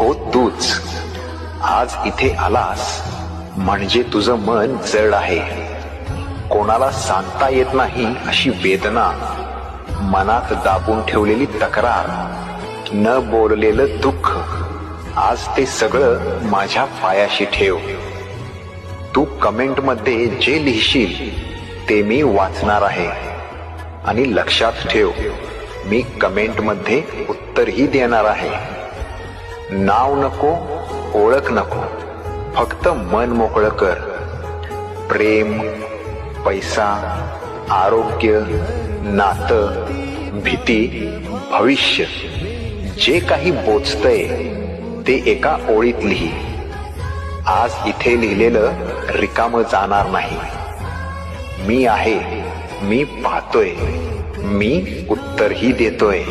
हो तूच आज इथे आलास म्हणजे तुझं मन जड आहे. कोणाला सांगता येत नाही अशी वेदना, मनात दाबून ठेवलेली तक्रार, न बोललेलं दुःख, आज ते सगळं माझ्या पायाशी ठेव. तू कमेंट मध्ये जे लिहिशील ते मी वाचणार आहे. आणि लक्षात ठेव, मी कमेंट मध्ये उत्तरही देणार आहे. नाव नको, ओळख नको, फक्त मन मोकळं कर. प्रेम, पैसा, आरोग्य, नातं, भीती, भविष्य, जे काही बोचतंय ते एका ओळीत लिही. आज इथे लिहिलेलं रिकामं जाणार नाही. मी आहे, मी पाहतोय, मी उत्तरही देतोय.